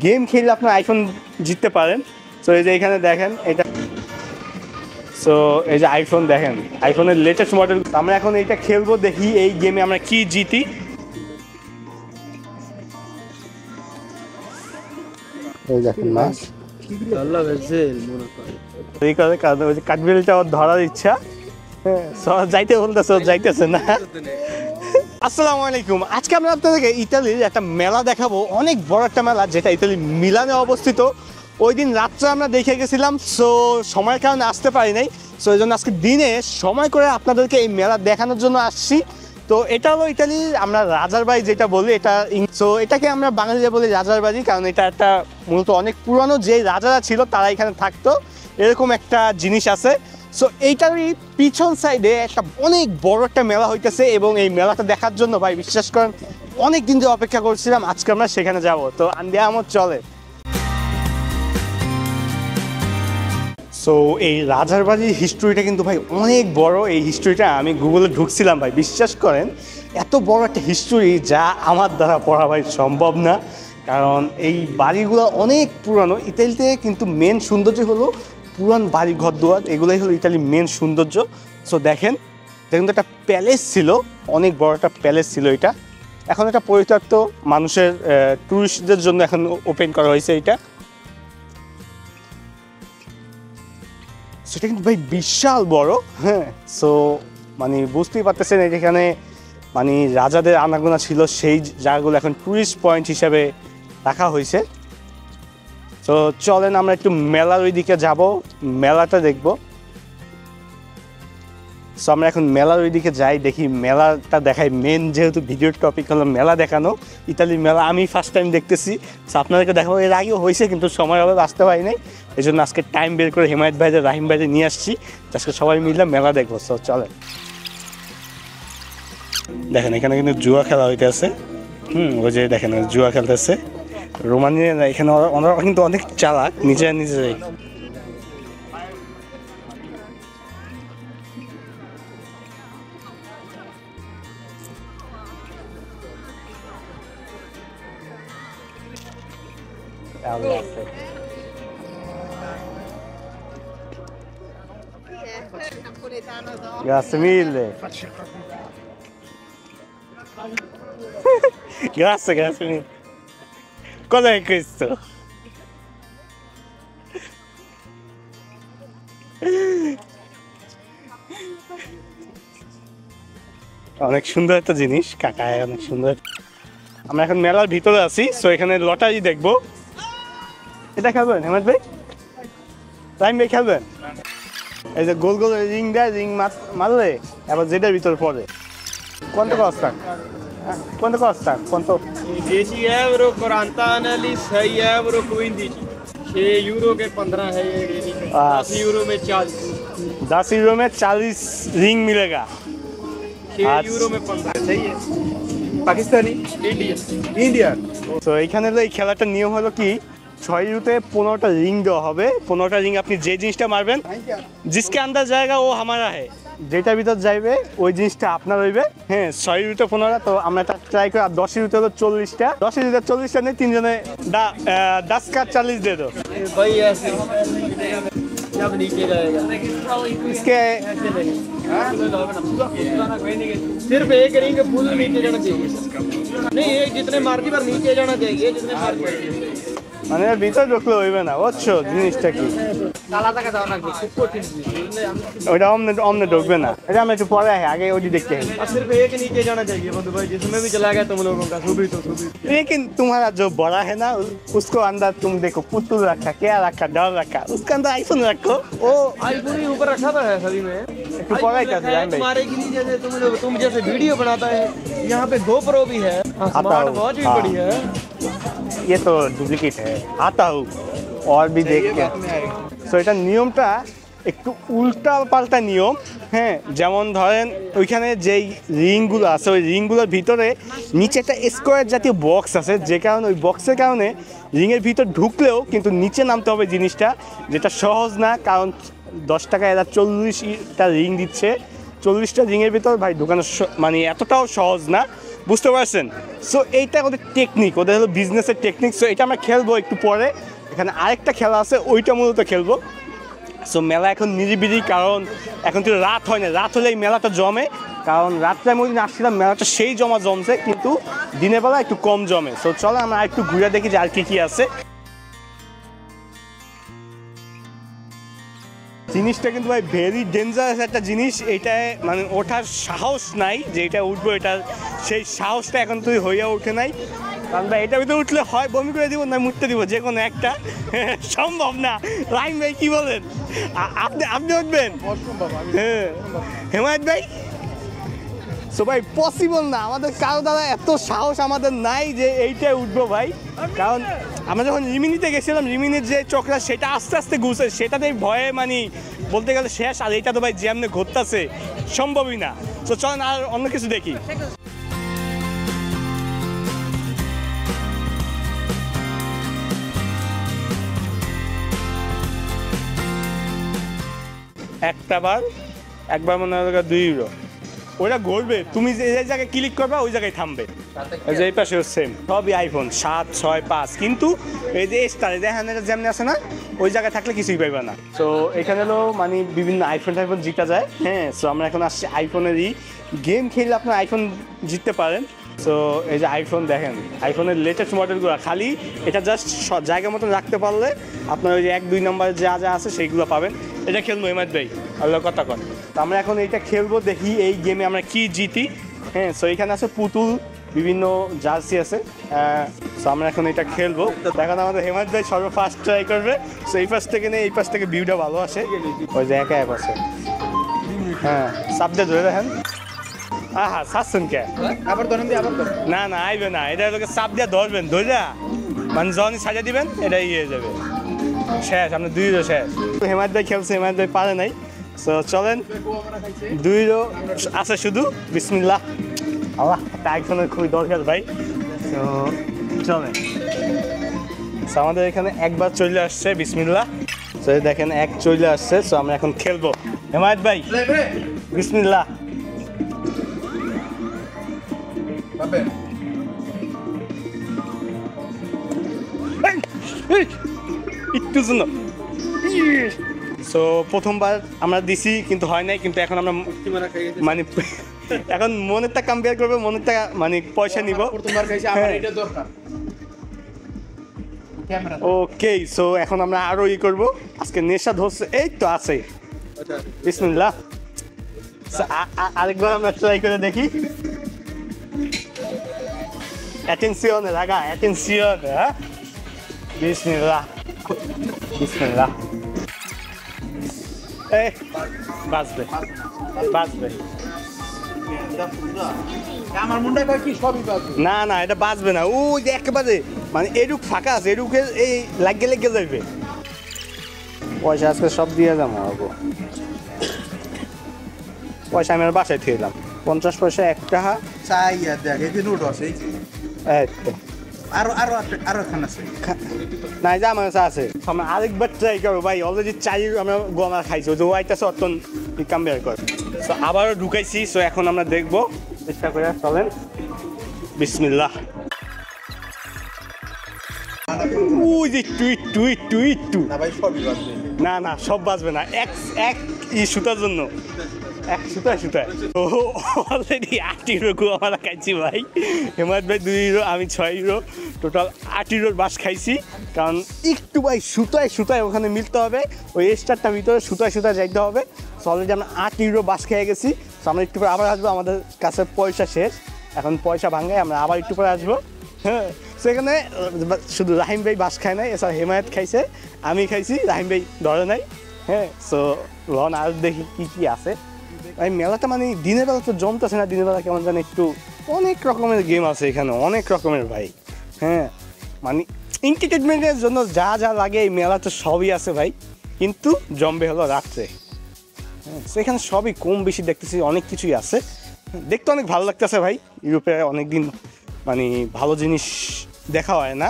Game খেললে আপনার iPhone জিততে পারেন। সো এই যে এখানে দেখেন এটা, সো এই যে আইফোন দেখেন, আইফোনের লেটেস্ট মডেল। আমরা এখন এইটা খেলবো, দেখি এই গেমে আমরা কি জিতি। এই দেখেন মাছ এই করে কারণ ওই যে কাঠবিড়ালিটা ওর ধরার ইচ্ছা, যাইতে বলতেছে, যাইতেছে না। আসসালামু আলাইকুম, আজকে আমরা আপনাদেরকে ইতালির একটা মেলা দেখাবো, অনেক বড় একটা মেলা যেটা ইতালি মিলানে অবস্থিত। ওই দিন রাত্রে আমরা দেখে গেছিলাম, সো সময়ের কারণে আসতে পারি নাই। সো এই জন্য আজকে দিনে সময় করে আপনাদেরকে এই মেলা দেখানোর জন্য আসছি। তো এটা হলো ইতালির আমরা রাজার বাড়ি যেটা বলি, এটা সো এটাকে আমরা বাঙালিরা বলি রাজার বাড়ি, কারণ এটা একটা মূলত অনেক পুরানো যে রাজারা ছিল তারা এখানে থাকতো, এরকম একটা জিনিস আছে। সো এইটারই পিছন সাইডে একটা অনেক বড় একটা মেলা হইতেছে, এবং এই মেলাটা দেখার জন্য ভাই বিশ্বাস করেন অনেক দিন ধরে অপেক্ষা করছিলাম, আজকে আমরা সেখানে যাব। তো আন্দিয়া আমার চলে। সো এই রাজার বাড়ির হিস্ট্রিটা কিন্তু ভাই অনেক বড়। এই হিস্ট্রিটা আমি গুগলে ঢুকছিলাম ভাই, বিশ্বাস করেন এত বড় একটা হিস্ট্রি যা আমার দ্বারা পড়া ভাই সম্ভব না, কারণ এই বাড়িগুলো অনেক পুরানো। ইতালিতে কিন্তু মেন সৌন্দর্য হলো পুরান বাড়ি ঘর দুয়ার, এগুলোই হলো ইতালির মেন সৌন্দর্য। সো দেখেন দেখুন তো একটা প্যালেস ছিল, অনেক বড় একটা প্যালেস ছিল এটা। এখন এটা পরিত্যক্ত, মানুষের ট্যুরিস্টদের জন্য এখন ওপেন করা হয়েছে এটা। সেটা কিন্তু ভাই বিশাল বড়। হ্যাঁ, সো মানে বুঝতেই পারতেছেন এখানে মানে রাজাদের আনাগোনা ছিল, সেই জায়গাগুলো এখন ট্যুরিস্ট পয়েন্ট হিসেবে রাখা হয়েছে। তো চলেন আমরা একটু মেলার ওই দিকে যাব, মেলাটা দেখব। সো আমরা এখন মেলার ওই দিকে যাই, দেখি মেলাটা দেখাই। মেন যেহেতু ভিডিওর টপিক হলো মেলা দেখানো, ইতালির মেলা আমি ফার্স্ট টাইম দেখতেছি। সো আপনাদেরকে দেখাবো, এর আগেও হয়েছে কিন্তু সময় হবে আসতে পারি নাই, এই জন্য আজকে টাইম বের করে হিমায়ত ভাইদের, রাহিম ভাইদের নিয়ে আসছি, আজকে সবাই মিলে মেলা দেখবো। সো চলেন। দেখেন এখানে কিন্তু জুয়া খেলা হইতে আছে। ওই যে দেখেন জুয়া খেলতেছে রোমানিয়া, এখানে ওনারা কিন্তু অনেক চালাক, নিজে নিজে। Grazie mille. Grazie, grazie mille. Cos'è questo? অনেক সুন্দর একটা জিনিস কাকা, অনেক সুন্দর। আমরা এখন মেলার ভিতরে আছি, সো এখানে লটারি দেখবো। এটা খেলবেন হেমন্ত ভাই? রাহিম ভাই খেলবেন? এই যে গোল গোল রিং দেয়, রিং মারলে এবার যেটার ভিতরে পড়ে। Quanto costa? Quanto costa? Quanto? 10 euro, 40 anelli, 6 euro, 15. 6 euro के 15 है ये रेडी। 10 euro में 40। 10 euro में 40 रिंग मिलेगा। 6 euro में 15 सही है। Pakistani Indian Indian. তো এইখানে এই খেলাটার নিয়ম হলো কি, 6 ইউরোতে 15টা রিং দেওয়া হবে। 15টা রিং আপনি যে জিনিসটা মারবেন, জিসকে আন্দাজ জায়গা ও হামারা হয়, যেটা ভিতর যাইবে ওই জিনিসটা আপনার হইবে। হ্যাঁ, 6 ইউরোতে 15টা, তো আমরা এটা ট্রাই করি। আর 10 ইউরোতে হলো 40টা। 10 ইউরোতে 40টা নেই, তিনজনে 10 का 40 दे दो। भाई ऐसे जब नीचे जाएगा इसके सिर्फ एक रिंग फुल नीचे जाना चाहिए। नहीं, ये जितने मार्जी पर नीचे जाना चाहिए, जितने मार्जी মানে ভিতরে ঢুকলে হইবে না, বুঝছো জিনিসটা কি? काला तक दाना कुछ कठिन ওইটা অমনে ঢুকবে না। এটা আমরা একটু পরে আগে ওইটি দেখতে हैं। और सिर्फ एक नीचे जाना चाहिए बंधु भाई, जिसमें भी चला गया तुम लोगों का सुबह तो सुबह। लेकिन तुम्हारा जो बड़ा है ना, उसको अंदर तुम देखो पुतुल रखा, क्या रखा, डॉल रखा, उसके अंदर आईफोन रखो। ओ आईफोन ही ऊपर रखा था सभी में। तू पढ़ाई करते हैं भाई? तुम्हारे के लिए जैसे तुम जैसे वीडियो बनाता है, यहाँ पे GoPro भी है, स्मार्ट वॉच भी पड़ी है। ये तो डुप्लीकेट है, आता हूँ और भी देख के। सो এটা নিয়মটা একটু উল্টা পাল্টা নিয়ম। হ্যাঁ, যেমন ধরেন ওইখানে যেই রিংগুলো আছে, ওই রিংগুলোর ভিতরে নিচে একটা স্কোয়ার জাতীয় বক্স আছে, যে কারণে ওই বক্সের কারণে রিংয়ের ভিতর ঢুকলেও কিন্তু নিচে নামতে হবে জিনিসটা, যেটা সহজ না। কারণ 10 টাকায় এরা 40টা রিং দিচ্ছে, 40টা রিংয়ের ভিতর ভাই ঢুকানো মানে এতটাও সহজ না। বুঝতে পারছেন? সো এইটা ওদের টেকনিক, ওদের হলো বিজনেসের টেকনিক। সো এটা আমরা খেলবো একটু পরে। এখানে আরেকটা খেলা আছে, ওইটা মূলত খেলবো। সো মেলা এখন নিরিবিলি, কারণ এখন তো রাত হয় না, রাত হলে এই মেলাটা জমে। কারণ রাত্রে আমি আসছিলাম, মেলাটা সেই জমছে, কিন্তু দিনের বেলা একটু কম জমে। সো চলো আমরা একটু ঘুরে দেখি যে আর কি আছে। জিনিসটা কিন্তু ভাই ভেরি ডেঞ্জারাস একটা জিনিস। এইটায় মানে ওঠার সাহস নাই, যে এটা উঠবো, এটার সেই সাহসটা এখন তুই হইয়া উঠে নাই। কারণ ভাই এটা ভিতরে উঠলে হয় বমি করে দিব, না মুটতে দিব, যে কোনো একটা। সম্ভব না। রাইম ভাই কি বলেন? আপনি উঠবেন? হ্যাঁ হেমায়ত ভাই। সো ভাই পসিবল না, আমাদের কারো দ্বারা এত সাহস আমাদের নাই যে এইটাই উঠবো ভাই। কারণ আমরা যখন রিমিনিতে গেছিলাম, রিমিনির যে চক্রা সেটা আস্তে আস্তে ঘুরছে, সেটাতেই ভয়ে মানে বলতে গেলে শেষ। আর এইটা তো ভাই যেমনি ঘুরতেছে, সম্ভবই না। তো চলেন আর অন্য কিছু দেখি। একবার মনে হয় 2 ইউরো। ওটা ঘুরবে, তুমি যে জায়গায় ক্লিক করবে ওই জায়গায় থামবে। এই পাশে সেম, সবই আইফোন 7, 6, 5। কিন্তু এই যে স্টার দেখেন, এটা যেমনি আছে না, ওই জায়গায় থাকলে কিছুই পাইবে না। তো এখানে হলো মানে বিভিন্ন আইফোন জিতা যায়। হ্যাঁ, সো আমরা এখন আসছি আইফোনেরই গেম খেললে আপনার আইফোন জিততে পারেন। সো এই যে আইফোন দেখেন, আইফোনের লেটেস্ট মডেলগুলো, খালি এটা জাস্ট জায়গা মতন রাখতে পারলে আপনার ওই যে 1-2 নম্বরে যা আছে সেইগুলো পাবেন। এটা খেলবো হেমায়ত ভাই, আল্লাহ কথা কন। তো আমরা এখন এইটা খেলবো, দেখি এই গেমে আমরা কি জিতি। হ্যাঁ, সো এখানে আছে পুতুল, বিভিন্ন জার্সি আছে। সো আমরা এখন এটা খেলবো। এখন আমাদের হেমায়ত ভাই ফার্স্ট ট্রাই করবে। সো এই পাশ থেকে নেই, এই পাশ থেকে ভিউটা ভালো আসে। ওই যে একা অ্যাপ আছে। হ্যাঁ, সাবজেক্ট ধরে দেখেন। আহা সাসন কে আবার ধরেন দি, আবার ধরেন। না না আইবে না, এটা লোকে চাপ দিয়ে ধরবেন, ধরে মানে যখনই সাজা দিবেন এটা ইয়ে যাবে, শেষ। আপনার 2 ইউরো শেষ। হেমায়ত ভাই খেলছে, হেমায়ত ভাই পারে নাই। সো চলেন, 2 ইউরো আছে শুধু। বিসমিল্লাহ। আল্লাহ, একটা আইফোনের খুবই দরকার ভাই। তো চলেন, আমাদের এখানে একবার চলে আসছে। বিসমিল্লাহ। সো দেখেন 1 চলে আসছে। সো আমরা এখন খেলবো। হেমায়ত ভাই বিসমিল্লাহ। একটু জন্য। সো প্রথমবার আমরা দিছি কিন্তু হয় নাই, কিন্তু এখন আমরা মানে এখন মনের টাকা কম্পেয়ার করবো, মনের টাকা মানে পয়সা নিব। ওকে, সো এখন আমরা আরো করবো। আজকে নেশা ধরছে, এই তো আছে। বিসমিল্লাহ। আরেকবার আমরা ট্রাই করে দেখি। Atención, raga, atención, ¿eh? Bismillah. Bismillah. বাজবে। আমার মুন্ডা কয় কি সবই বাজবে। না না, এটা বাজবে না। ওই যে একেবারে মানে এরুক ফাঁকা আছে, এরুকে এই লেগে যাবে। পয়সা আজকে সব দিয়ে যাবো। পয়সা আমি আর বাসায় থেকে এলাম। 50 পয়সা 1 টাকা। চাই দেখ, এই যে নোট আছে, আরো খান আছে না, যা আমার কাছে আছে। আমরা আরেকবার ট্রাই করবো ভাই। অলরেডি 4 ইউরো আমরা গোমা খাইছি, ওই যে ওয়াইটাছে অতন কম্পেয়ার করে। সো আবারও ঢুকাইছি। সো এখন আমরা দেখবো, চেষ্টা করে চলেন। বিসমিল্লাহ। ওই যে টুইট না ভাই, সবই বাজবে। না না, সব বাজবে না। এক সুতার জন্য, এক সুতায় ও অলরেডি 8 ইউরো আমরা খাইছি ভাই। হেমায়ত ভাই 2 ইউরো, আমি 6 ইউরো, টোটাল 8 ইউরোর বাস খাইছি। কারণ একটু ভাই সুতায় ওখানে মিলতে হবে, ওই স্টারটার ভিতরে সুতায় যাইতে হবে। সো অলরেডি আমরা 8 ইউরো বাস খেয়ে গেছি। সো আমরা একটু পরে আবার আসবো, আমাদের কাছে পয়সা শেষ। এখন পয়সা ভাঙায় আমরা আবার একটু পরে আসবো। হ্যাঁ, সেখানে শুধু রাহিম ভাই বাস খায় নাই, এছাড়া হেমায়ত খাইছে, আমি খাইছি, রাহিম ভাই ধরে নাই। হ্যাঁ, সো লন আর দেখি কি আছে। এই মেলাটা মানে দিনের বেলা তো জমতেছে না, দিনের বেলা কেমন জানি একটু অনেক রকমের গেম আছে এখানে, অনেক রকমের ভাই। হ্যাঁ, মানে এন্টারটেনমেন্টের জন্য যা লাগে এই মেলাতে সবই আছে ভাই, কিন্তু জমবে হলো রাত্রে। হ্যাঁ, সেখানে সবই কম বেশি দেখতেছি, অনেক কিছুই আছে, দেখতে অনেক ভালো লাগতেছে ভাই। ইউরোপে অনেকদিন মানে ভালো জিনিস দেখা হয় না,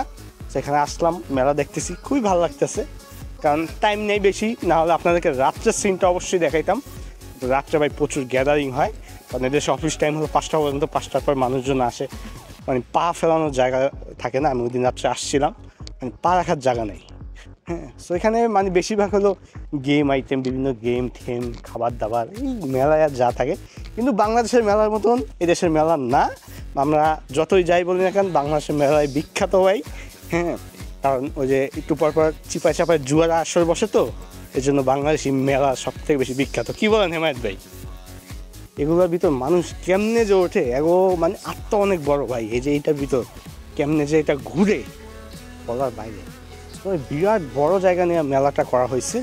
সেখানে আসলাম, মেলা দেখতেছি, খুবই ভালো লাগতেছে। কারণ টাইম নেই বেশি, না হলে আপনাদেরকে রাত্রের সিনটা অবশ্যই দেখাইতাম। রাত্রে ভাই প্রচুর গ্যাদারিং হয়, কারণ এদের অফিস টাইম হলো 5টা পর্যন্ত, 5টার পর মানুষজন আসে, মানে পা ফেলানোর জায়গা থাকে না। আমি ওই দিন রাত্রে আসছিলাম, মানে পা রাখার জায়গা নেই। হ্যাঁ, সো এখানে মানে বেশিরভাগ হলো গেম আইটেম, বিভিন্ন গেম ঠেম, খাবার দাবার, এই মেলায় আর যা থাকে। কিন্তু বাংলাদেশের মেলার মতন এদেশের মেলা না। আমরা যতই যাই বলি না কেন, বাংলাদেশের মেলায় বিখ্যাত হয়। হ্যাঁ, কারণ ওই যে একটু পর পর চিপায় চাপায় জুয়ারা আসর বসে, তো এই জন্য বাংলাদেশি মেলা সব থেকে বেশি বিখ্যাত। কী বলেন হেমায়েত ভাই? এগুলোর ভিতর মানুষ কেমনে যে ওঠে, এগো মানে আত্মা অনেক বড় ভাই। এই যে এইটার ভিতর কেমনে যে এটা ঘুরে বলার বাইরে। বিরাট বড় জায়গা নিয়ে মেলাটা করা হয়েছে।